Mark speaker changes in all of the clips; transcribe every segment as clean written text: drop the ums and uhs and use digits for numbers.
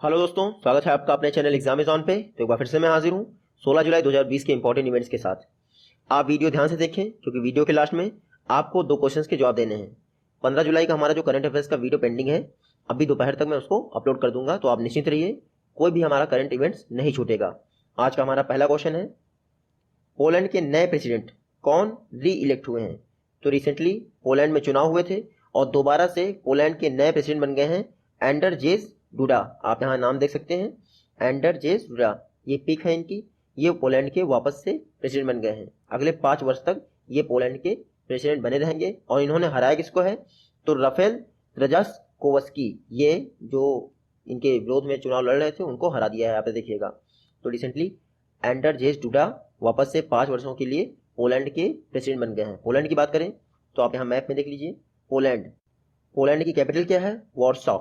Speaker 1: Hello दोस्तों, स्वागत है आपका अपने चैनल एग्जामेज़ॉन पे। तो एक बार फिर से मैं हाजिर हूँ 16 जुलाई 2020 के इंपॉर्टेंट इवेंट्स के साथ। आप वीडियो ध्यान से देखें क्योंकि वीडियो के लास्ट में आपको 2 क्वेश्चंस के जवाब देने हैं। 15 जुलाई का हमारा जो करंट अफेयर्स का वीडियो पेंडिंग है, अभी दोपहर तक मैं उसको अपलोड कर दूंगा, तो आप निश्चिंत रहिए, कोई भी हमारा करंट इवेंट्स नहीं छूटेगा। आज का हमारा पहला क्वेश्चन है, पोलैंड के नए प्रेसिडेंट कौन री इलेक्ट हुए हैं? तो रिसेंटली पोलैंड में चुनाव हुए थे और दोबारा से पोलैंड के नए प्रेसिडेंट बन गए हैं एंडरजेस डूडा। आप यहाँ नाम देख सकते हैं, एंडरजेस डूडा, ये पिक है इनकी। ये पोलैंड के वापस से प्रेसिडेंट बन गए हैं। अगले 5 वर्ष तक ये पोलैंड के प्रेसिडेंट बने रहेंगे। और इन्होंने हराया किसको है? तो राफेल ट्रेजास्कोवस्की, ये जो इनके विरोध में चुनाव लड़ रहे थे उनको हरा दिया है। यहाँ पे देखिएगा। तो रिसेंटली एंडरजेस डूडा वापस से 5 वर्षों के लिए पोलैंड के प्रेसिडेंट बन गए हैं। पोलैंड की बात करें तो आप यहाँ मैप में देख लीजिए, पोलैंड की कैपिटल क्या है? वॉर्सो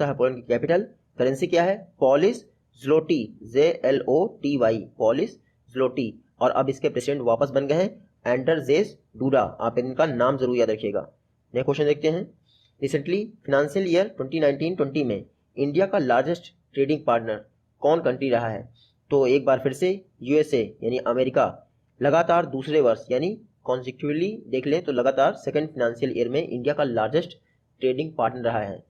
Speaker 1: है पोलैंड की कैपिटल। करेंसी क्या है? Polish zloty, ZLOTY, Polish zloty. और अब इसके प्रेसिडेंट वापस बन गए हैं एंडरजेस डूडा। आप इनका नाम जरूर याद रखिएगा। नेक्स्ट क्वेश्चन देखते हैं। रिसेंटली फाइनेंशियल ईयर 2019-20 में इंडिया का लार्जेस्ट ट्रेडिंग पार्टनर कौन कंट्री रहा है? तो एक बार फिर से USA यानी अमेरिका लगातार दूसरे वर्ष यानी कॉन्सिक्यूटिवली देख लें तो लगातार सेकंड फाइनेंशियल ईयर में इंडिया का लार्जेस्ट ट्रेडिंग पार्टनर रहा है।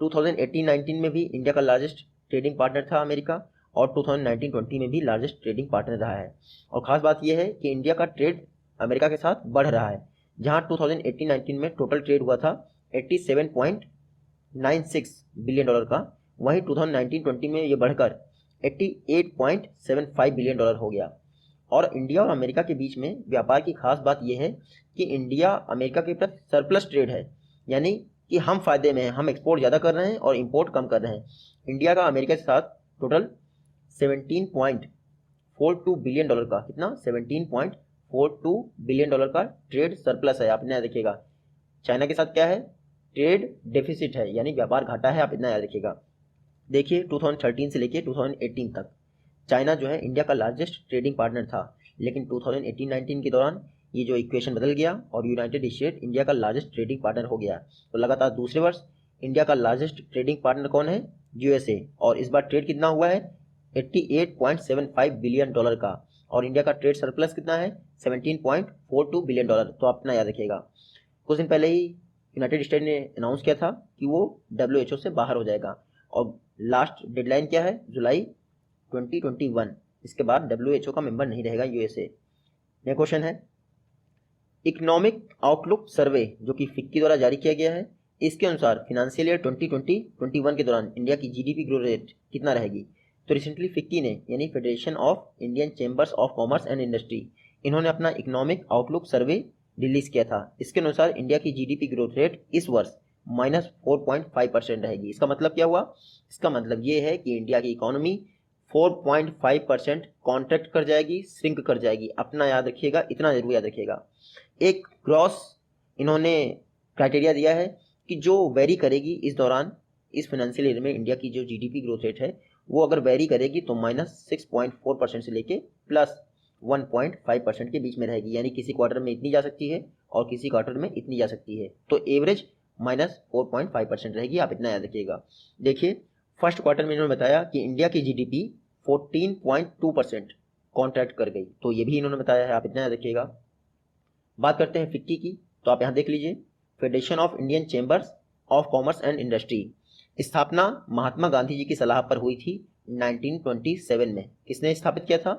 Speaker 1: 2018-19 में भी इंडिया का लार्जेस्ट ट्रेडिंग पार्टनर था अमेरिका, और 2019-20 में भी लार्जेस्ट ट्रेडिंग पार्टनर रहा है। और ख़ास बात यह है कि इंडिया का ट्रेड अमेरिका के साथ बढ़ रहा है। जहां 2018-19 में टोटल ट्रेड हुआ था 87.96 बिलियन डॉलर का, वहीं 2019-20 में ये बढ़कर 88.75 बिलियन डॉलर हो गया। और इंडिया और अमेरिका के बीच में व्यापार की खास बात यह है कि इंडिया अमेरिका के प्रति सरप्लस ट्रेड है, यानी कि हम फायदे में हैं। हम एक्सपोर्ट ज़्यादा कर रहे हैं और इंपोर्ट कम कर रहे हैं। इंडिया का अमेरिका के साथ टोटल 17.42 बिलियन डॉलर का, कितना? 17.42 बिलियन डॉलर का ट्रेड सरप्लस है। आप इतना याद रखिएगा। चाइना के साथ क्या है? ट्रेड डेफिसिट है, यानी व्यापार घाटा है। आप इतना याद रखिएगा। देखिए 2013 से लेके 2018 तक चाइना जो है इंडिया का लार्जेस्ट ट्रेडिंग पार्टनर था, लेकिन 2018-19 के दौरान ये जो इक्वेशन बदल गया और यूनाइटेड स्टेट इंडिया का लार्जेस्ट ट्रेडिंग पार्टनर हो गया। तो लगातार दूसरे वर्ष इंडिया का लार्जेस्ट ट्रेडिंग पार्टनर कौन है? USA। और इस बार ट्रेड कितना हुआ है? 88.75 बिलियन डॉलर का। और इंडिया का ट्रेड सरप्लस कितना है? 17.42 बिलियन डॉलर। तो आप अपना याद रखिएगा। कुछ दिन पहले ही यूनाइटेड स्टेट ने अनाउंस किया था कि वो WHO से बाहर हो जाएगा, और लास्ट डेडलाइन क्या है? जुलाई 2021। इसके बाद WHO का मेंबर नहीं रहेगा USA। नेक्स्ट क्वेश्चन है, इकोनॉमिक आउटलुक सर्वे जो कि फिक्की द्वारा जारी किया गया है, इसके अनुसार फाइनेंशियल ईयर 2020-21 के दौरान इंडिया की GDP ग्रोथ रेट कितना रहेगी? तो रिसेंटली फिक्की ने यानी federation of Indian chambers of commerce and industry, इन्होंने अपना इकोनॉमिक आउटलुक सर्वे रिलीज किया था। इसके अनुसार इंडिया की GDP ग्रोथ रेट इस वर्ष -4.5% रहेगी। इसका मतलब क्या हुआ? इसका मतलब ये है कि इंडिया की इकोनॉमी 4.5% कॉन्ट्रैक्ट कर जाएगी, श्रिंक कर जाएगी। अपना याद रखिएगा, इतना जरूर याद रखिएगा। एक ग्रॉस इन्होंने क्राइटेरिया दिया है कि जो वेरी करेगी इस दौरान, इस फाइनेंशियल ईयर में इंडिया की जो GDP ग्रोथ रेट है वो अगर वेरी करेगी तो -6.4% से लेके +1.5% के बीच में रहेगी। यानी किसी क्वार्टर में इतनी जा सकती है और किसी क्वार्टर में इतनी जा सकती है। तो एवरेज -4.5% रहेगी। आप इतना याद रखिएगा। देखिए फर्स्ट क्वार्टर में इन्होंने बताया कि इंडिया की GDP 14.2% कॉन्ट्रैक्ट कर गई, तो ये भी इन्होंने बताया है। आप इतना याद रखिएगा। बात करते हैं फिक्की की, तो आप यहाँ देख लीजिए, federation of Indian chambers of commerce and industry, स्थापना महात्मा गांधी जी की सलाह पर हुई थी 1927 में। किसने स्थापित किया था?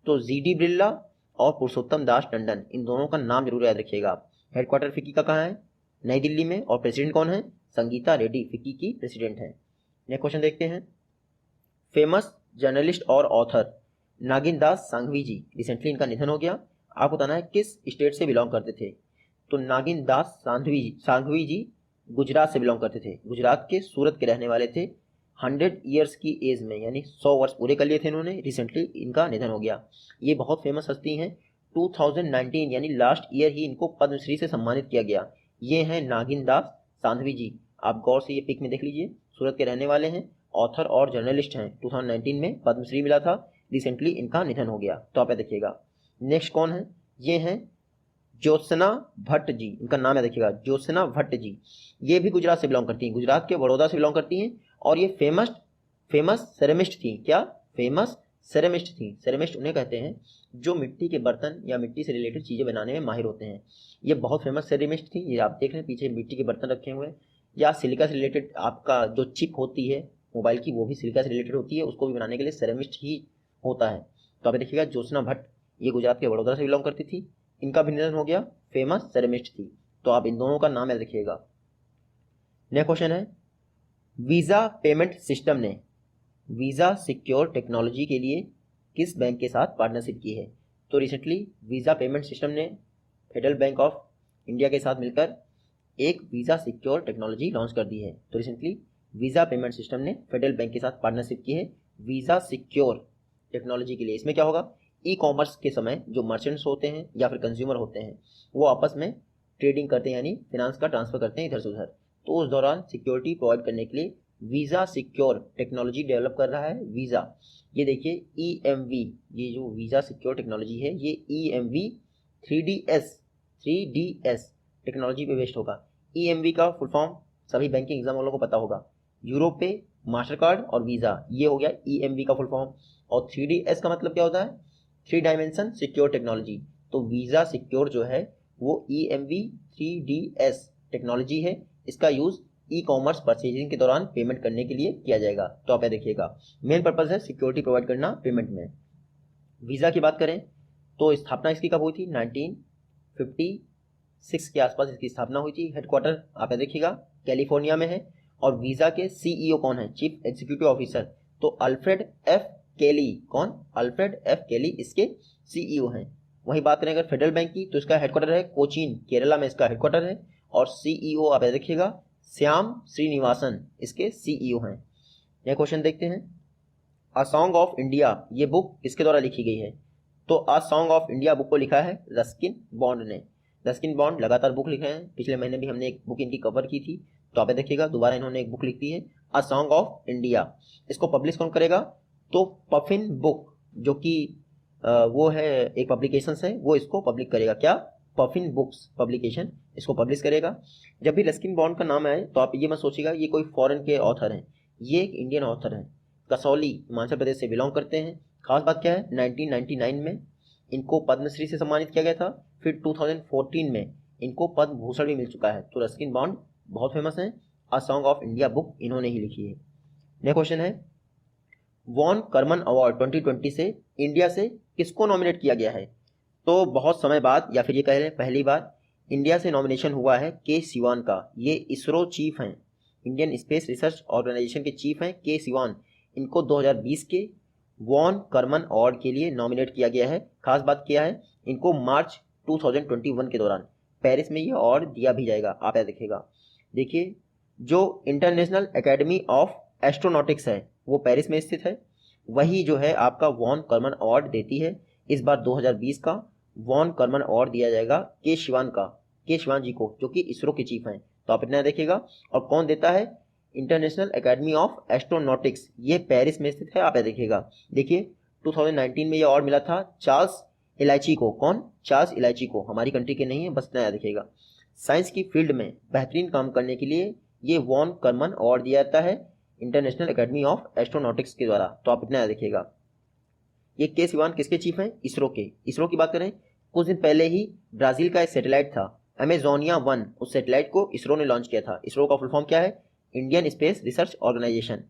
Speaker 1: तो GD बिरला और पुरुषोत्तम दास टंडन, इन दोनों का नाम जरूर याद रखिएगा आप। हेडक्वार्टर फिक्की का कहाँ है? नई दिल्ली में। और प्रेसिडेंट कौन है? संगीता रेड्डी फिक्की की प्रेसिडेंट है। नेक्स्ट क्वेश्चन देखते हैं। फेमस जर्नलिस्ट और ऑथर नागिन दास सांघवी जी, रिसेंटली इनका निधन हो गया। आपको बताना है किस स्टेट से बिलोंग करते थे। तो नागिन दास सांघवी जी गुजरात से बिलोंग करते थे। गुजरात के सूरत के रहने वाले थे। 100 ईयर्स की एज में, यानी 100 वर्ष पूरे कर लिए थे इन्होंने। रिसेंटली इनका निधन हो गया। ये बहुत फेमस हस्ती हैं। 2019 यानी लास्ट ईयर ही इनको पद्मश्री से सम्मानित किया गया। ये हैं नागिन दास सांघवी जी। आप गौर से ये पिक में देख लीजिए। सूरत के रहने वाले हैं, ऑथर और जर्नलिस्ट हैं। 2019 में पद्मश्री मिला था। रिसेंटली इनका निधन हो गया। तो आप देखिएगा। नेक्स्ट कौन है? ये हैं ज्योत्सना भट्ट जी। इनका नाम याद रखिएगा, ज्योत्सना भट्ट जी। ये भी गुजरात से बिलोंग करती हैं, गुजरात के बड़ौदा से बिलोंग करती हैं। और ये फेमस फेमस सेरेमिस्ट थी। क्या? फेमस सेरेमिस्ट थी। सेरेमिस्ट उन्हें कहते हैं जो मिट्टी के बर्तन या मिट्टी से रिलेटेड चीज़ें बनाने में माहिर होते हैं। ये बहुत फेमस सेरेमिस्ट थी। ये आप देख रहे हैं पीछे मिट्टी के बर्तन रखे हुए हैं। या सिलिका से रिलेटेड आपका जो चिप होती है मोबाइल की, वो भी सिलिका से रिलेटेड होती है, उसको भी बनाने के लिए सेरेमिस्ट ही होता है। तो आप देखिएगा ज्योत्सना भट्ट, ये गुजरात के वडोदरा से बिलोंग करती थी। इनका भी निधन हो गया, फेमस सेरेमिस्ट थी। तो आप इन दोनों का नाम याद रखिएगा। नेक्स्ट क्वेश्चन है, वीज़ा पेमेंट सिस्टम ने वीज़ा सिक्योर टेक्नोलॉजी के लिए किस बैंक के साथ पार्टनरशिप की है? तो रिसेंटली वीज़ा पेमेंट सिस्टम ने फेडरल बैंक ऑफ इंडिया के साथ मिलकर एक वीज़ा सिक्योर टेक्नोलॉजी लॉन्च कर दी है। तो रिसेंटली वीज़ा पेमेंट सिस्टम ने फेडरल बैंक के साथ पार्टनरशिप की है वीज़ा सिक्योर टेक्नोलॉजी के लिए। इसमें क्या होगा, ई कॉमर्स के समय जो मर्चेंट्स होते हैं या फिर कंज्यूमर होते हैं वो आपस में ट्रेडिंग करते हैं, यानी फिनांस का ट्रांसफर करते हैं इधर से उधर। तो उस दौरान सिक्योरिटी प्रोवाइड करने के लिए वीज़ा सिक्योर टेक्नोलॉजी डेवलप कर रहा है वीज़ा। ये देखिए EMV, ये जो वीज़ा सिक्योर टेक्नोलॉजी है ये EMV 3DS टेक्नोलॉजी पे बेस्ड होगा। EMV का फुल फॉर्म सभी बैंकिंग एग्जाम वालों को पता होगा, यूरो पे, मास्टर कार्ड और वीज़ा, ये हो गया EMV का फुल फॉर्म। और 3DS का मतलब क्या होता है? 3 डायमेंशन सिक्योर टेक्नोलॉजी। तो वीज़ा सिक्योर जो है वो EMV 3DS टेक्नोलॉजी है। इसका यूज़ ई कॉमर्स परचेजिंग के दौरान पेमेंट करने के लिए किया जाएगा। तो आप ये देखिएगा मेन पर्पज़ है सिक्योरिटी प्रोवाइड करना पेमेंट में। वीज़ा की बात करें तो स्थापना इसकी कब हुई थी? 1956 के आसपास इसकी स्थापना हुई थी। हेडक्वार्टर आप ये देखिएगा कैलिफोर्निया में है। और वीज़ा के CEO कौन है? Chief executive officer. तो अल्फ्रेड एफ केली। कौन? अल्फ्रेड एफ केली इसके CEO हैं। वहीं बात करें अगर फेडरल बैंक की तो इसका हेडक्वार्टर है कोचीन, केरला में इसका हेडक्वार्टर है। और CEO आप देखिएगा श्याम श्रीनिवासन इसके CEO हैं। यह क्वेश्चन देखते हैं, अ सॉन्ग ऑफ इंडिया ये बुक किसके द्वारा लिखी गई है? तो a song of India book को लिखा है रस्किन बॉन्ड ने। रस्किन बॉन्ड लगातार बुक लिख रहे हैं, पिछले महीने भी हमने एक बुक इनकी कवर की थी। तो आप देखिएगा दोबारा इन्होंने एक बुक लिख दी है अ सॉन्ग ऑफ इंडिया। इसको पब्लिश कौन करेगा? तो पफिन बुक, जो कि वो है एक पब्लिकेशन है, वो इसको पब्लिक करेगा। क्या? पफिन बुक्स पब्लिकेशन इसको पब्लिश करेगा। जब भी रस्किन बॉन्ड का नाम आए तो आप ये मत सोचिएगा ये कोई फॉरेन के ऑथर हैं, ये एक इंडियन ऑथर हैं। कसौली हिमाचल प्रदेश से बिलोंग करते हैं। खास बात क्या है, 1999 में इनको पद्मश्री से सम्मानित किया गया था। फिर 2014 में इनको पद्म भूषण भी मिल चुका है। तो रस्किन बॉन्ड बहुत फेमस हैं। A song of India book इन्होंने ही लिखी है। नेक्स्ट क्वेश्चन है, वॉन करमन अवार्ड 2020 से इंडिया से किसको नॉमिनेट किया गया है? तो बहुत समय बाद या फिर ये कह लें पहली बार इंडिया से नॉमिनेशन हुआ है के सिवान का। ये इसरो चीफ हैं, इंडियन स्पेस रिसर्च ऑर्गेनाइजेशन के चीफ हैं के सिवान। इनको 2020 के वॉन करमन अवार्ड के लिए नॉमिनेट किया गया है। खास बात क्या है, इनको मार्च 2021 के दौरान पेरिस में ये अवार्ड दिया भी जाएगा। आप याद रखिएगा। देखिए जो इंटरनेशनल एकेडमी ऑफ एस्ट्रोनॉटिक्स है वो पेरिस में स्थित है, वही जो है आपका वॉन करमन अवार्ड देती है। इस बार 2020 का वॉन करमन अवार्ड दिया जाएगा के शिवान जी को, जो कि इसरो के चीफ हैं। तो आप इतना देखिएगा। और कौन देता है? इंटरनेशनल एकेडमी ऑफ एस्ट्रोनॉटिक्स, ये पेरिस में स्थित है। आप देखिएगा। देखिए 2019 में ये अवार्ड मिला था चार्ल्स इलायची को। कौन? चार्ल्स इलायची को, हमारी कंट्री के नहीं है, बस इतना याद रखिएगा। साइंस की फील्ड में बेहतरीन काम करने के लिए ये वॉन करमन अवार्ड दिया जाता है इंटरनेशनल एकेडमी ऑफ एस्ट्रोनॉटिक्स के द्वारा। तो आप इतना याद रखिएगा। ये के सिवान किसके चीफ हैं? इसरो के। इसरो की बात करें, कुछ दिन पहले ही ब्राजील का एक सैटेलाइट था अमेजोनिया 1, उस सैटेलाइट को इसरो ने लॉन्च किया था। इसरो का फुल फॉर्म क्या है? Indian Space Research Organisation.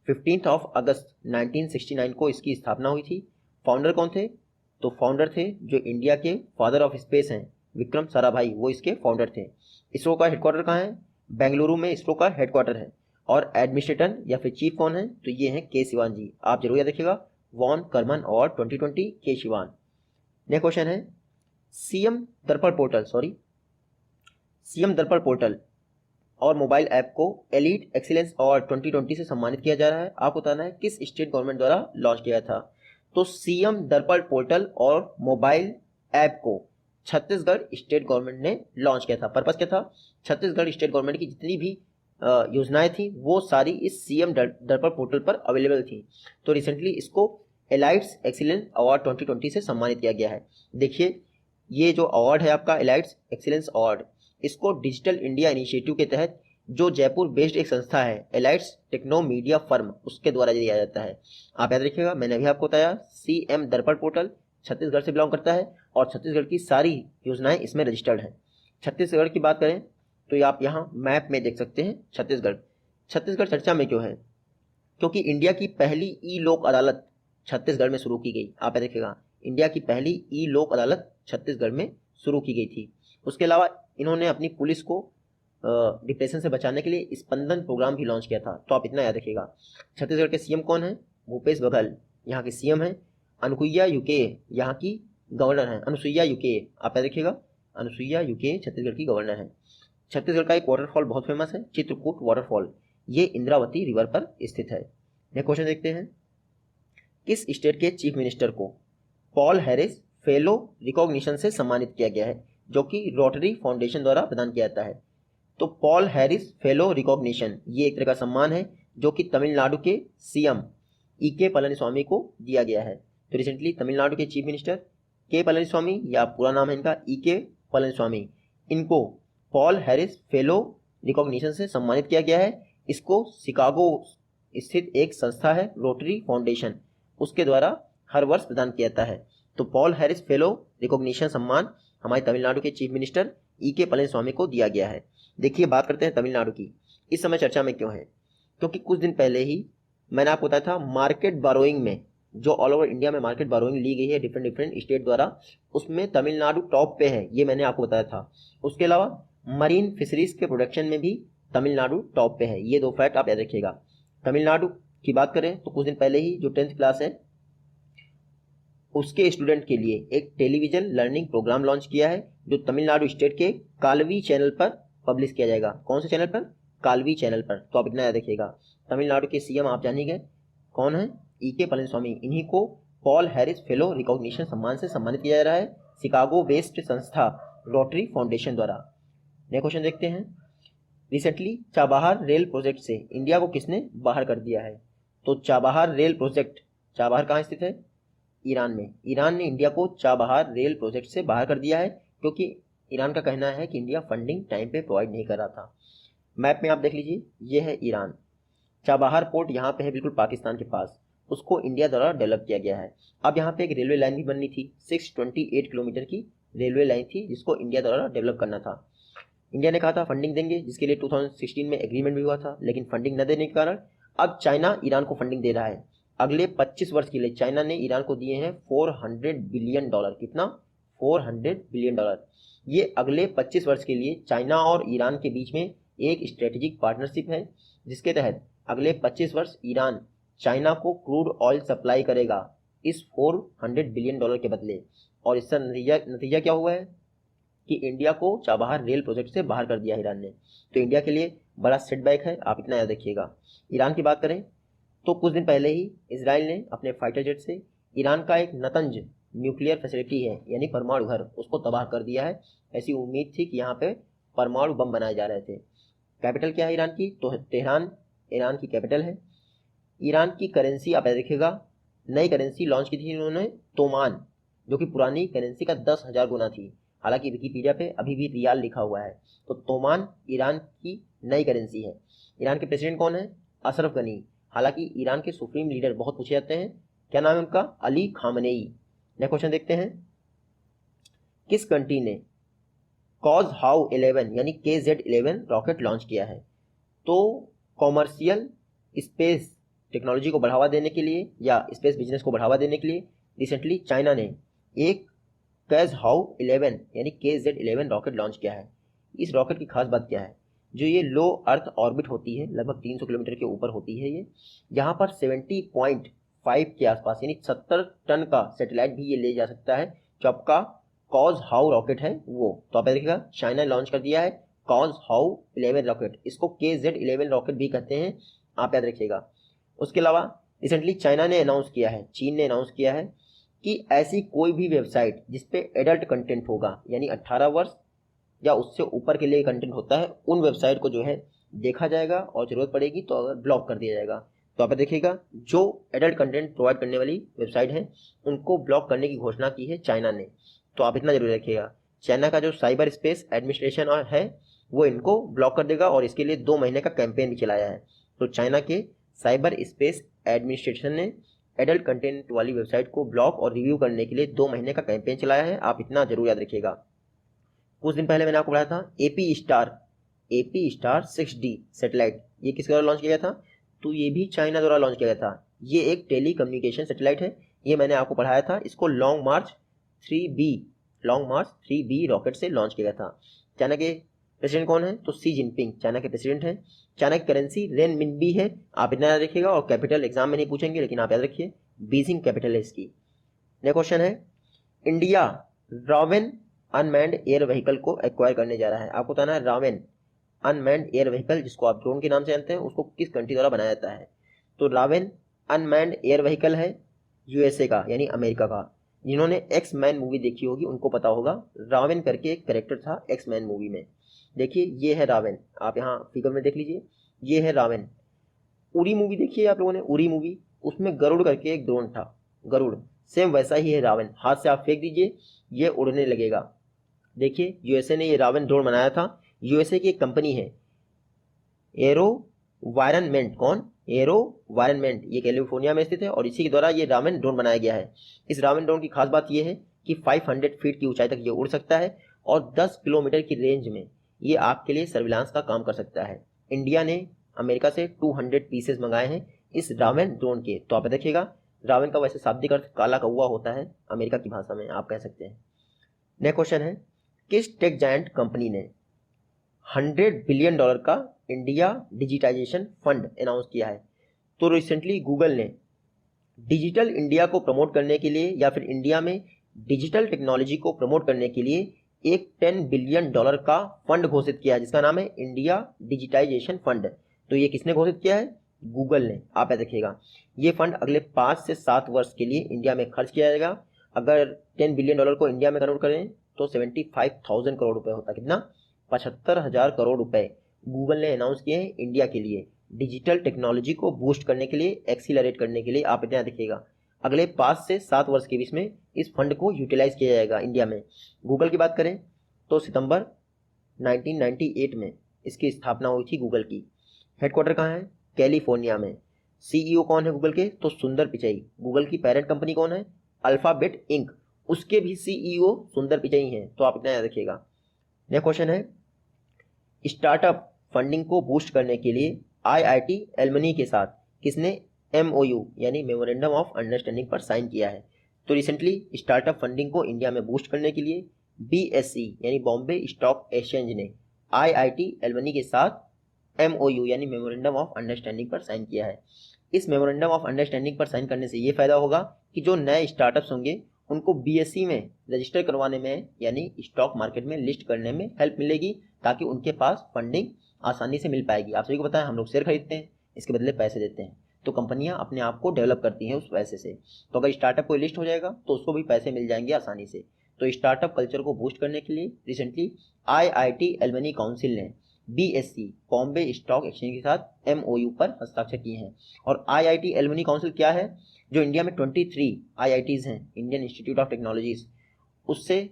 Speaker 1: 15 अगस्त 1969 को इसकी स्थापना हुई थी। फाउंडर कौन थे? तो फाउंडर थे जो इंडिया के फादर ऑफ स्पेस हैं, विक्रम साराभाई, वो इसके फाउंडर थे। इसरो का हेडक्वार्टर कहाँ है? बेंगलुरु में इसरो का हेडक्वार्टर है। और एडमिनिस्ट्रेटर या फिर चीफ कौन है? तो ये हैं के सिवान जी। आप जरूर याद रखिएगा, वॉन करमन अवार्ड 2020 के शिवान। नेक्स्ट क्वेश्चन है, सीएम दर्पण पोर्टल और मोबाइल ऐप को एलीट एक्सीलेंस अवार्ड 2020 से सम्मानित किया जा रहा है। आपको बताना है किस स्टेट गवर्नमेंट द्वारा लॉन्च किया था। तो सीएम दर्पण पोर्टल और मोबाइल ऐप को छत्तीसगढ़ स्टेट गवर्नमेंट ने लॉन्च किया था। पर्पस क्या था? छत्तीसगढ़ स्टेट गवर्नमेंट की जितनी भी योजनाएं थी वो सारी इस सीएम दर्पण पोर्टल पर अवेलेबल थी। तो रिसेंटली इसको एलाइट्स एक्सीलेंस अवार्ड 2020 से सम्मानित किया गया है। देखिए ये जो अवार्ड है आपका एलाइट्स एक्सीलेंस अवार्ड, इसको डिजिटल इंडिया इनिशिएटिव के तहत जो जयपुर बेस्ड एक संस्था है एलाइट्स टेक्नो मीडिया फर्म, उसके द्वारा दिया जाता है। आप याद रखिएगा, मैंने अभी आपको बताया CM दर्पण पोर्टल छत्तीसगढ़ से बिलोंग करता है और छत्तीसगढ़ की सारी योजनाएं इसमें रजिस्टर्ड हैं। छत्तीसगढ़ की बात करें तो ये आप यहाँ मैप में देख सकते हैं। छत्तीसगढ़ चर्चा में क्यों है? क्योंकि इंडिया की पहली ई लोक अदालत छत्तीसगढ़ में शुरू की गई। आप याद रखिएगा, इंडिया की पहली ई लोक अदालत छत्तीसगढ़ में शुरू की गई थी। उसके अलावा इन्होंने अपनी पुलिस को डिप्रेशन से बचाने के लिए स्पंदन प्रोग्राम भी लॉन्च किया था। तो आप इतना याद रखिएगा। छत्तीसगढ़ के CM कौन है? भूपेश बघेल यहाँ के CM है। अनुसुईया यूके यहाँ की गवर्नर है। अनुसुईया यूके, आप याद रखिएगा, अनुसुईया यूके छत्तीसगढ़ की गवर्नर है। छत्तीसगढ़ का एक वाटरफॉल बहुत फेमस है, चित्रकूट वाटरफॉल। ये इंद्रावती रिवर पर स्थित है। नेक्स्ट क्वेश्चन देखते हैं। किस स्टेट के चीफ मिनिस्टर को पॉल हैरिस फेलो रिकॉग्निशन से सम्मानित किया गया है, जो कि रोटरी फाउंडेशन द्वारा प्रदान किया जाता है? तो पॉल हैरिस फेलो रिकॉग्निशन ये एक तरह का सम्मान है जो कि तमिलनाडु के CM E.K. पलनीस्वामी को दिया गया है। तो रिसेंटली तमिलनाडु के चीफ मिनिस्टर के पलनीस्वामी, या पूरा नाम है इनका E.K. पलनीस्वामी, इनको पॉल हैरिस फेलो रिकॉग्निशन से सम्मानित किया गया है। इसको शिकागो स्थित एक संस्था है रोटरी फाउंडेशन, उसके द्वारा हर वर्ष प्रदान किया जाता है। तो पॉल हैरिस फेलो रिकॉग्निशन सम्मान हमारे तमिलनाडु के चीफ मिनिस्टर E.K. पलनीस्वामी को दिया गया है। देखिए, बात करते हैं तमिलनाडु की। इस समय चर्चा में क्यों है? क्योंकि कुछ दिन पहले ही मैंने आपको बताया था मार्केट बारोइंग में, जो ऑल ओवर इंडिया में मार्केट बारोइंग ली गई है डिफरेंट स्टेट द्वारा, उसमें तमिलनाडु टॉप पे है, ये मैंने आपको बताया था। उसके अलावा मरीन फिशरीज के प्रोडक्शन में भी तमिलनाडु टॉप पे है। ये 2 फैक्ट आप याद रखिएगा। तमिलनाडु की बात करें तो कुछ दिन पहले ही जो 10th क्लास है उसके स्टूडेंट के लिए एक टेलीविजन लर्निंग प्रोग्राम लॉन्च किया है, जो तमिलनाडु स्टेट के कालवी चैनल पर पब्लिश किया जाएगा। कौन से चैनल पर? कालवी चैनल पर। तो आप इतना याद रखिएगा। तमिलनाडु के CM आप जानिए कौन है? E.K. पलनीस्वामी। इन्हीं को पॉल हैरिस फेलो रिकॉग्निशन सम्मान से सम्मानित किया जा रहा है शिकागो बेस्ड संस्था रोटरी फाउंडेशन द्वारा। नेक्स्ट क्वेश्चन देखते हैं। रिसेंटली चाबहार रेल प्रोजेक्ट से इंडिया को किसने बाहर कर दिया है? तो चाबहार रेल प्रोजेक्ट, चाबहार कहाँ स्थित है? ईरान में। ईरान ने इंडिया को चाबहार रेल प्रोजेक्ट से बाहर कर दिया है, क्योंकि ईरान का कहना है कि इंडिया फंडिंग टाइम पे प्रोवाइड नहीं कर रहा था। मैप में आप देख लीजिए, ये है ईरान। चाबहार पोर्ट यहाँ पे है, बिल्कुल पाकिस्तान के पास। उसको इंडिया द्वारा डेवलप किया गया है। अब यहाँ पे एक रेलवे लाइन भी बननी थी, 628 किलोमीटर की रेलवे लाइन थी, जिसको इंडिया द्वारा डेवलप करना था। इंडिया ने कहा था फंडिंग देंगे, जिसके लिए 2016 में एग्रीमेंट भी हुआ था, लेकिन फंडिंग न देने के कारण अब चाइना ईरान को फंडिंग दे रहा है। अगले 25 वर्ष के लिए चाइना ने ईरान को दिए हैं $400 बिलियन। कितना? $400 बिलियन। ये अगले 25 वर्ष के लिए चाइना और ईरान के बीच में एक स्ट्रेटेजिक पार्टनरशिप है, जिसके तहत अगले 25 वर्ष ईरान चाइना को क्रूड ऑयल सप्लाई करेगा इस $400 बिलियन के बदले। और इसका नतीजा क्या हुआ है कि इंडिया को चाबहार रेल प्रोजेक्ट से बाहर कर दिया ईरान ने। तो इंडिया के लिए बड़ा सेटबैक है, आप इतना याद रखिएगा। ईरान की बात करें तो कुछ दिन पहले ही इजराइल ने अपने फाइटर जेट से ईरान का एक नतंज न्यूक्लियर फैसिलिटी है, यानी परमाणु घर, उसको तबाह कर दिया है। ऐसी उम्मीद थी कि यहाँ पे परमाणु बम बनाए जा रहे थे। कैपिटल क्या है ईरान की? तो तेहरान ईरान की कैपिटल है। ईरान की करेंसी आप देखिएगा, नई करेंसी लॉन्च की थी इन्होंने, तोमान, जो कि पुरानी करेंसी का 10,000 गुना थी। हालांकि विकीपीडिया पे अभी भी रियाल लिखा हुआ है। तो तोमान ईरान की नई करेंसी है। ईरान के प्रेसिडेंट कौन है? अशरफ गनी। हालांकि ईरान के सुप्रीम लीडर बहुत पूछे जाते हैं, क्या नाम है उनका? अली खामनेई। नेक्स्ट क्वेश्चन देखते हैं। किस कंट्री ने कॉज़हाउ 11 यानी KZ-11 रॉकेट लॉन्च किया है? तो कॉमर्शियल स्पेस टेक्नोलॉजी को बढ़ावा देने के लिए या स्पेस बिजनेस को बढ़ावा देने के लिए रिसेंटली चाइना ने एक कॉज़हाउ 11 यानी KZ-11 रॉकेट लॉन्च किया है। इस रॉकेट की खास बात क्या है? जो ये लो अर्थ ऑर्बिट होती है, लगभग 300 किलोमीटर के ऊपर होती है ये, यहाँ पर 70.5 के आसपास यानी 70 टन का सैटेलाइट भी ये ले जा सकता है, जो आपका कॉज़हाउ रॉकेट है वो। तो आप देखिएगा, चाइना ने लॉन्च कर दिया है कॉज़हाउ 11 रॉकेट, इसको KZ-11 रॉकेट भी कहते हैं, आप याद रखिएगा। उसके अलावा रिसेंटली चाइना ने अनाउंस किया है, चीन ने अनाउंस किया है कि ऐसी कोई भी वेबसाइट जिसपे एडल्ट कंटेंट होगा, यानी 18 वर्ष या उससे ऊपर के लिए कंटेंट होता है, उन वेबसाइट को जो है देखा जाएगा और ज़रूरत पड़ेगी तो अगर ब्लॉक कर दिया जाएगा। तो आप देखिएगा, जो एडल्ट कंटेंट प्रोवाइड करने वाली वेबसाइट है उनको ब्लॉक करने की घोषणा की है चाइना ने। तो आप इतना जरूर रखिएगा, चाइना का जो साइबर स्पेस एडमिनिस्ट्रेशन है वो इनको ब्लॉक कर देगा और इसके लिए 2 महीने का कैंपेन भी चलाया है। तो चाइना के साइबर स्पेस एडमिनिस्ट्रेशन ने एडल्ट कंटेंट वाली वेबसाइट को ब्लॉक और रिव्यू करने के लिए 2 महीने का कैंपेन चलाया है। आप इतना जरूर याद रखिएगा। कुछ दिन पहले मैंने आपको बताया था एपी स्टार 6D सैटेलाइट, ये किसके द्वारा लॉन्च किया गया था? तो ये भी चाइना द्वारा लॉन्च किया गया था। ये एक टेली कम्युनिकेशन सैटेलाइट है। ये मैंने आपको पढ़ाया था। इसको लॉन्ग मार्च 3B रॉकेट से लॉन्च किया गया था। चाइना के प्रेसिडेंट कौन है? तो सी जिनपिंग चाइना के प्रेसिडेंट हैं। चाइना की करेंसी रेनमिनबी है। आप इतना याद रखिएगा और कैपिटल एग्जाम में नहीं पूछेंगे, लेकिन आप याद रखिए बीजिंग कैपिटल है इसकी। नेक्स्ट क्वेश्चन है, इंडिया रावेन अनमैन्ड एयर व्हीकल को एक्वायर करने जा रहा है। आपको बताना है रावेन अनमैन्ड एयर व्हीकल, जिसको आप ड्रोन के नाम से जानते हैं, उसको किस कंट्री द्वारा बनाया जाता है? तो रावेन अनमैन्ड एयर व्हीकल है यूएसए का, यानी अमेरिका का। जिन्होंने एक्स मैन मूवी देखी होगी उनको पता होगा, रावेन करके एक कैरेक्टर था एक्स मैन मूवी में। देखिए ये है रावेन, आप यहाँ फिगर में देख लीजिए, ये है रावेन। उरी मूवी देखिए आप लोगों ने, उरी मूवी, उसमें गरुड़ करके एक ड्रोन था, गरुड़, सेम वैसा ही है रावेन। हाथ से आप फेंक दीजिए, ये उड़ने लगेगा। देखिए यूएसए ने ये रावेन ड्रोन बनाया था। यूएसए की एक कंपनी है एरोवायरनमेंट, कौन? एरोवायरनमेंट, ये कैलिफोर्निया में स्थित है और इसी के द्वारा ये रावेन ड्रोन बनाया गया है। इस रावेन ड्रोन की खास बात यह है कि 500 फीट की ऊंचाई तक ये उड़ सकता है और 10 किलोमीटर की रेंज में ये आपके लिए सर्विलांस का काम कर सकता है। इंडिया ने अमेरिका से 200 पीसेस मंगाए हैं इस रावेन ड्रोन के। तो आप देखिएगा, रावेन का वैसे शाब्दिक अर्थ काला कौवा होता है अमेरिका की भाषा में, आप कह सकते हैं। नेक्स्ट क्वेश्चन है, किस टेक जायंट कंपनी ने $100 बिलियन का इंडिया डिजिटाइजेशन फंड अनाउंस किया है? तो रिसेंटली गूगल ने डिजिटल इंडिया को प्रमोट करने के लिए या फिर इंडिया में डिजिटल टेक्नोलॉजी को प्रमोट करने के लिए एक $10 बिलियन का फंड घोषित किया है, जिसका नाम है इंडिया डिजिटाइजेशन फंड। तो ये किसने घोषित किया है? गूगल ने। आप याद रखिएगा, ये फंड अगले 5 से 7 वर्ष के लिए इंडिया में खर्च किया जाएगा। अगर $10 बिलियन को इंडिया में कन्वर्ट करें तो 75,000 करोड़ रुपए होता है। कितना? 75,000 करोड़ रुपए गूगल ने अनाउंस किए हैं इंडिया के लिए, डिजिटल टेक्नोलॉजी को बूस्ट करने के लिए, एक्सीलरेट करने के लिए। आप इतना देखिएगा, अगले 5 से 7 वर्ष के बीच में इस फंड को यूटिलाइज किया जाएगा इंडिया में। गूगल की बात करें तो सितंबर 1998 में इसकी स्थापना हुई थी गूगल की। हेडक्वार्टर कहाँ है? कैलिफोर्निया में। सीईओ कौन है गूगल के? तो सुंदर पिचई। गूगल की पेरेंट कंपनी कौन है? अल्फाबेट इंक, उसके भी सीईओ सुंदर पिचई हैं। तो आप इतना याद रखिएगा। नेक्स्ट क्वेश्चन है, स्टार्टअप फंडिंग को बूस्ट करने के लिए आईआईटी एलमनी के साथ किसने एमओयू यानी मेमोरेंडम ऑफ अंडरस्टैंडिंग पर साइन किया है? तो रिसेंटली स्टार्टअप फंडिंग को इंडिया में बूस्ट करने के लिए बीएसई यानी बॉम्बे स्टॉक एक्सचेंज ने आईआईटी एलमनी के साथ एमओयू यानी मेमोरेंडम ऑफ अंडरस्टैंडिंग पर साइन किया है। इस मेमोरेंडम ऑफ अंडरस्टैंडिंग पर साइन करने से ये फायदा होगा कि जो नए स्टार्टअप्स होंगे उनको बीएसई में रजिस्टर करवाने में यानी स्टॉक मार्केट में लिस्ट करने में हेल्प मिलेगी, ताकि उनके पास फंडिंग आसानी से मिल पाएगी। आप सभी को पता है, हम लोग शेयर खरीदते हैं, इसके बदले पैसे देते हैं, तो कंपनियां अपने आप को डेवलप करती हैं उस पैसे से। तो अगर स्टार्टअप कोई लिस्ट हो जाएगा तो उसको भी पैसे मिल जाएंगे आसानी से। तो स्टार्टअप कल्चर को बूस्ट करने के लिए रिसेंटली आईआईटी एलमनी काउंसिल ने बीएसई बॉम्बे स्टॉक एक्सचेंज के साथ एमओयू पर हस्ताक्षर किए हैं। और आईआईटी एलमनी काउंसिल क्या है? जो इंडिया में 23 आईआईटीज हैं, इंडियन इंस्टीट्यूट ऑफ टेक्नोलॉजीज, उससे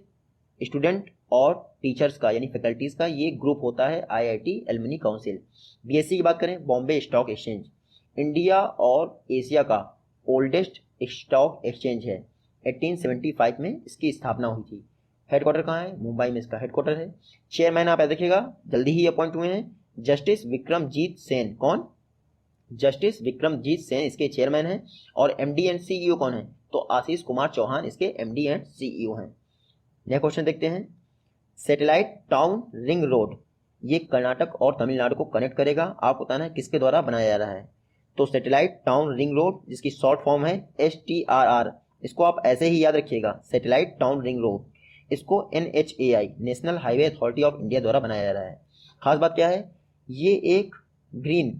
Speaker 1: स्टूडेंट और टीचर्स का यानी फैकल्टीज का ये ग्रुप होता है आईआईटी एलमनी काउंसिल। बीएससी की बात करें, बॉम्बे स्टॉक एक्सचेंज इंडिया और एशिया का ओल्डेस्ट स्टॉक एक्सचेंज है। 1875 में इसकी स्थापना हुई थी। हेडक्वार्टर कहाँ है? मुंबई में इसका हेडक्वार्टर है। चेयरमैन आप याद रखिएगा, जल्दी ही अपॉइंट हुए हैं, जस्टिस विक्रमजीत सेन। कौन? जस्टिस विक्रमजीत सेन इसके चेयरमैन हैं। और एमडी एंड सीईओ कौन है? तो आशीष कुमार चौहान इसके एमडी एंड सीईओ हैं। नेक्स्ट क्वेश्चन देखते हैं, सैटेलाइट टाउन रिंग रोड, ये कर्नाटक और तमिलनाडु को कनेक्ट करेगा। आपको बताना है किसके द्वारा बनाया जा रहा है? तो सैटेलाइट टाउन रिंग रोड, जिसकी शॉर्ट फॉर्म है STRR, इसको आप ऐसे ही याद रखिएगा, सैटेलाइट टाउन रिंग रोड। इसको NHAI national highway authority of India द्वारा बनाया जा रहा है। खास बात क्या है? ये एक ग्रीन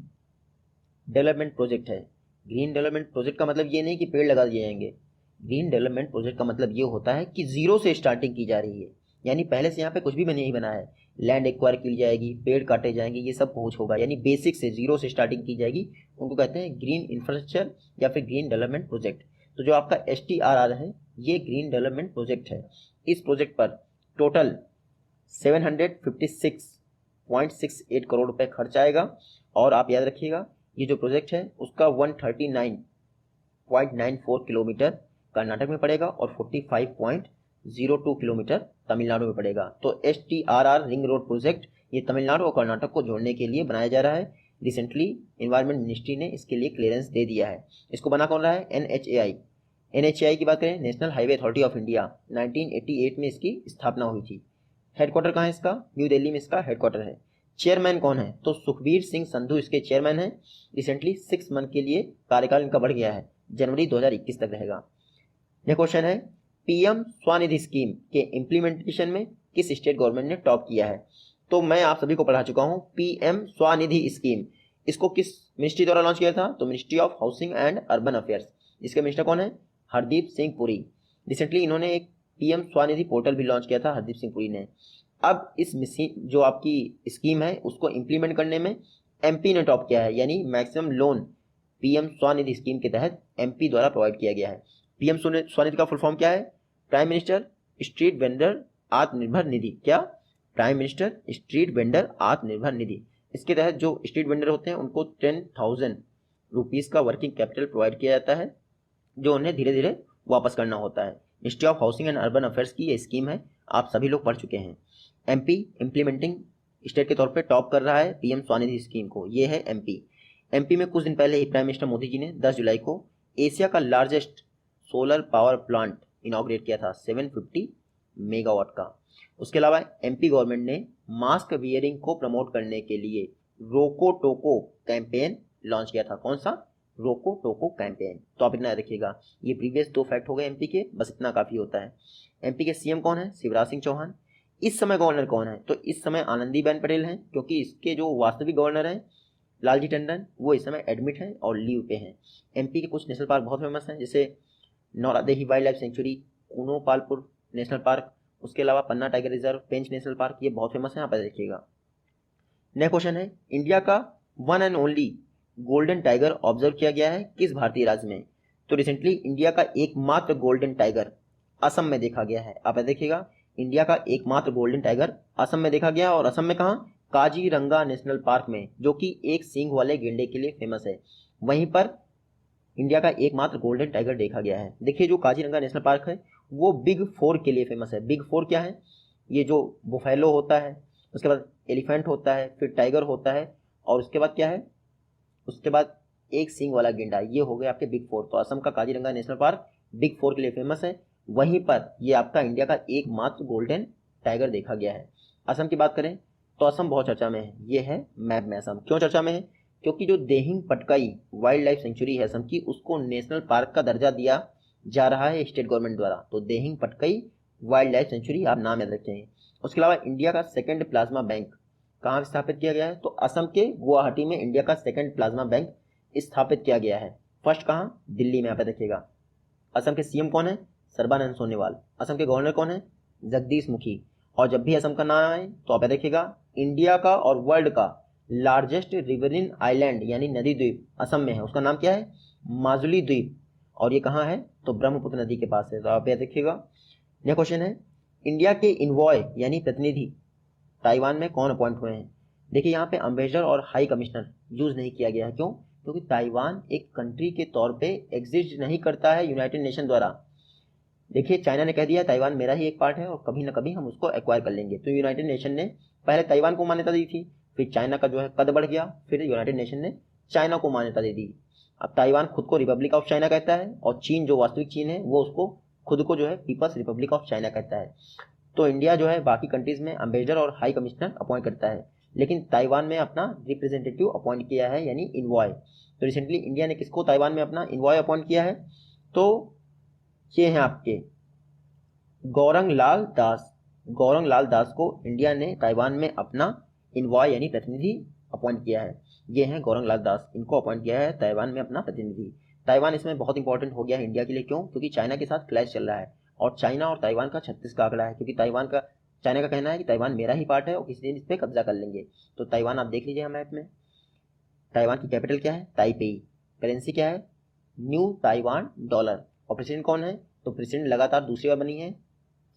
Speaker 1: डेवलपमेंट प्रोजेक्ट है। ग्रीन डेवलपमेंट प्रोजेक्ट का मतलब ये नहीं कि पेड़ लगा दिए जाएंगे। ग्रीन डेवलपमेंट प्रोजेक्ट का मतलब ये होता है कि जीरो से स्टार्टिंग की जा रही है, यानी पहले से यहाँ पे कुछ भी नहीं बना है, लैंड एक्वायर की जाएगी, पेड़ काटे जाएंगे, ये सब कुछ होगा, यानी बेसिक से जीरो से स्टार्टिंग की जाएगी। उनको कहते हैं ग्रीन इंफ्रास्ट्रक्चर या फिर ग्रीन डेवलपमेंट प्रोजेक्ट। तो जो आपका STRR है ये ग्रीन डेवलपमेंट प्रोजेक्ट है। इस प्रोजेक्ट पर टोटल 756 0.68 करोड़ रुपए खर्च आएगा। और आप याद रखिएगा ये जो प्रोजेक्ट है उसका 139.94 किलोमीटर कर्नाटक में पड़ेगा और 45.02 किलोमीटर तमिलनाडु में पड़ेगा। तो STRR रिंग रोड प्रोजेक्ट ये तमिलनाडु और कर्नाटक को जोड़ने के लिए बनाया जा रहा है। रिसेंटली इन्वायरमेंट मिनिस्ट्री ने इसके लिए क्लियरेंस दे दिया है। इसको बना कौन रहा है? NHAI की बात करें, national highway authority of India, 1988 में इसकी स्थापना हुई थी। हेडक्वार्टर कहाँ है इसका? न्यू दिल्ली में इसका हेडक्वार्टर है। चेयरमैन कौन है? तो सुखबीर सिंह संधू इसके चेयरमैन हैं। रिसेंटली 6 मंथ के लिए कार्यकाल इनका बढ़ गया है, जनवरी 2021 तक रहेगा। नेक्स्ट क्वेश्चन है, PM स्वनिधि स्कीम के इम्प्लीमेंटेशन में किस स्टेट गवर्नमेंट ने टॉप किया है? तो मैं आप सभी को पढ़ा चुका हूँ PM स्वनिधि स्कीम, इसको किस मिनिस्ट्री द्वारा लॉन्च किया था? तो ministry of housing and urban affairs. इसके मिनिस्टर कौन है? हरदीप सिंह पुरी। रिसेंटली इन्होंने एक PM स्वनिधि पोर्टल भी लॉन्च किया था हरदीप सिंह पुरी ने। अब इस जो आपकी स्कीम है उसको इम्प्लीमेंट करने में MP ने टॉप किया है, यानी maximum loan PM Svanidhi scheme के तहत MP द्वारा प्रोवाइड किया गया है। PM स्वनिधि का फुल फॉर्म क्या है? Prime minister street vendor Atmanirbhar Nidhi. क्या? Prime minister street vendor Atmanirbhar Nidhi. इसके तहत जो स्ट्रीट वेंडर होते हैं उनको 10,000 रुपीज़ का वर्किंग कैपिटल प्रोवाइड किया जाता है, जो उन्हें धीरे धीरे वापस करना होता है। Ministry of housing and urban affairs की ये स्कीम है, आप सभी लोग पढ़ चुके हैं। MP इम्प्लीमेंटिंग स्टेट के तौर पे टॉप कर रहा है PM स्वनिधि स्कीम को, ये है MP में कुछ दिन पहले ही प्राइम मिनिस्टर मोदी जी ने 10 जुलाई को एशिया का largest solar power plant inaugurate किया था 750 मेगावाट का। उसके अलावा MP गवर्नमेंट ने मास्क वियरिंग को प्रमोट करने के लिए रोको टोको कैंपेन लॉन्च किया था। कौन सा? रोको टोको कैंपेन। तो आप इतना रखिएगा, ये प्रीवियस 2 फैक्ट हो गए MP के, बस इतना काफ़ी होता है। MP के CM कौन है? शिवराज सिंह चौहान। इस समय गवर्नर कौन है? तो इस समय आनंदीबेन पटेल हैं, क्योंकि इसके जो वास्तविक गवर्नर हैं लालजी टंडन, वो इस समय एडमिट हैं और लीव पे हैं। MP के कुछ नेशनल पार्क बहुत फेमस हैं, जैसे Nauradehi wild life sanctuary, Kuno Palpur national park, उसके अलावा पन्ना टाइगर रिजर्व, पेंच नेशनल पार्क, ये बहुत फेमस हैं, आप देखिएगा। नेक्स्ट क्वेश्चन है, इंडिया का one and only golden tiger observe किया गया है किस भारतीय राज्य में? तो रिसेंटली इंडिया का एकमात्र गोल्डन टाइगर असम में देखा गया है। आप देखिएगा, इंडिया का एकमात्र गोल्डन टाइगर असम में देखा गया, और असम में कहाँ? काजीरंगा नेशनल पार्क में, जो कि एक सींग वाले गेंडे के लिए फेमस है। वहीं पर इंडिया का एकमात्र गोल्डन टाइगर देखा गया है। देखिए, जो काजीरंगा नेशनल पार्क है वो बिग 4 के लिए फेमस है। बिग 4 क्या है? ये जो बुफेलो होता है, उसके बाद एलिफेंट होता है, फिर टाइगर होता है, और उसके बाद क्या है? उसके बाद एक सींग वाला गेंडा। ये हो गए आपके बिग 4। तो असम का काजीरंगा नेशनल पार्क बिग 4 के लिए फेमस है। वहीं पर ये आपका इंडिया का एकमात्र गोल्डन टाइगर देखा गया है। असम की बात करें तो असम बहुत चर्चा में है। ये है मैप में असम। क्यों चर्चा में है? क्योंकि जो Dehing Patkai wild life sanctuary है असम की, उसको नेशनल पार्क का दर्जा दिया जा रहा है स्टेट गवर्नमेंट द्वारा। तो Dehing Patkai wild life sanctuary आप नाम याद रखेंगे। उसके अलावा इंडिया का सेकंड प्लाज्मा बैंक कहाँ स्थापित किया गया है? तो असम के गुवाहाटी में इंडिया का सेकंड प्लाज्मा बैंक स्थापित किया गया है। फर्स्ट कहाँ? दिल्ली में। आप देखिएगा। असम के CM कौन है? सर्बानंद सोनोवाल। असम के गवर्नर कौन है? जगदीश मुखी। और जब भी असम का नाम आए तो आप देखिएगा, इंडिया का और वर्ल्ड का लार्जेस्ट रिवरिन आइलैंड यानी नदी द्वीप असम में है। उसका नाम क्या है? माजुली द्वीप। और ये कहाँ है? तो ब्रह्मपुत्र नदी के पास है। तो आप यह देखिएगा। नेक्स्ट क्वेश्चन है, इंडिया के इन्वॉय यानी प्रतिनिधि ताइवान में कौन अपॉइंट हुए हैं? देखिए, यहाँ पे अम्बेसडर और हाई कमिश्नर यूज नहीं किया गया है। क्यों? क्योंकि ताइवान एक कंट्री के तौर पे एग्जिस्ट नहीं करता है यूनाइटेड नेशन द्वारा। देखिए, चाइना ने कह दिया ताइवान मेरा ही एक पार्ट है और कभी ना कभी हम उसको एक्वायर कर लेंगे। तो यूनाइटेड नेशन ने पहले ताइवान को मान्यता दी थी, फिर चाइना का जो है कद बढ़ गया, फिर यूनाइटेड नेशन ने चाइना को मान्यता दे दी। अब ताइवान खुद को रिपब्लिक ऑफ चाइना कहता है, और चीन जो वास्तविक चीन है वो उसको खुद को जो है पीपल्स रिपब्लिक ऑफ चाइना कहता है। तो इंडिया जो है बाकी कंट्रीज में अम्बेसडर और हाई कमिश्नर अपॉइंट करता है, लेकिन ताइवान में अपना रिप्रेजेंटेटिव अपॉइंट किया है यानी इन्वॉय। तो रिसेंटली इंडिया ने किसको ताइवान में अपना इन्वॉय अपॉइंट किया है? तो ये हैं आपके गौरंग लाल दास। गौरंग लाल दास को इंडिया ने ताइवान में अपना इन्वॉय यानी प्रतिनिधि अपॉइंट किया है। ये हैं गौरंग लाल दास, इनको अपॉइंट किया है ताइवान में अपना प्रतिनिधि। ताइवान इसमें बहुत इंपॉर्टेंट हो गया है इंडिया के लिए। क्यों? क्योंकि चाइना के साथ क्लैश चल रहा है, और चाइना और ताइवान का 36 का आंकड़ा है। क्योंकि चाइना का कहना है कि ताइवान मेरा ही पार्ट है और किसी दिन इस पर कब्जा कर लेंगे। तो ताइवान आप देख लीजिए मैप में। ताइवान की कैपिटल क्या है? ताइपेई। करेंसी क्या है? New Taiwan dollar. और प्रेसिडेंट कौन है? तो प्रेसिडेंट लगातार दूसरी बार बनी है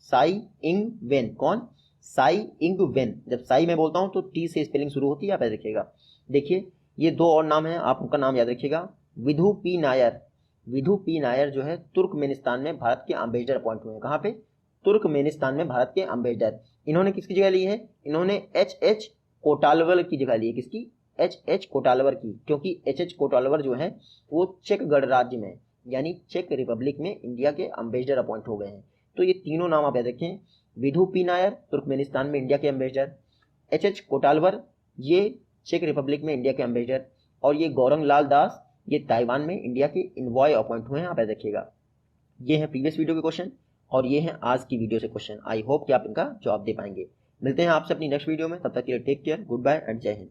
Speaker 1: साई इंग वेन। कौन? साई इंग वेन, जब साई मैं बोलता हूँ तो टी से स्पेलिंग शुरू होती है, आप याद रखिएगा। देखिए ये दो और नाम हैं, आप उनका नाम याद रखिएगा। विधु पी नायर, विधु पी नायर जो है तुर्कमेनिस्तान में भारत के अम्बेसडर अपॉइंट हुए हैं। कहाँ पे? तुर्कमेनिस्तान में भारत के अम्बेसडर। इन्होंने किसकी जगह ली है? इन्होंने एच कोटालवर की जगह ली है। किसकी? एच कोटालवर की, क्योंकि एच कोटालवर जो है वो चेक गणराज्य में यानी चेक रिपब्लिक में इंडिया के अम्बेसडर अपॉइंट हो गए हैं। तो ये तीनों नाम आप याद रखें, विधु पी नायर तुर्कमेनिस्तान में इंडिया के अम्बेसडर, एच कोटालवर ये चेक रिपब्लिक में इंडिया के अम्बेसडर, और ये गौरंग लाल दास ये ताइवान में इंडिया के इनवॉय अपॉइंट हुए हैं, आप याद रखिएगा। ये है प्रीवियस वीडियो के क्वेश्चन और ये है आज की वीडियो से क्वेश्चन। आई होप कि आप इनका जवाब दे पाएंगे। मिलते हैं आपसे अपनी नेक्स्ट वीडियो में, तब तक के लिए take care, good bye and जय हिंद।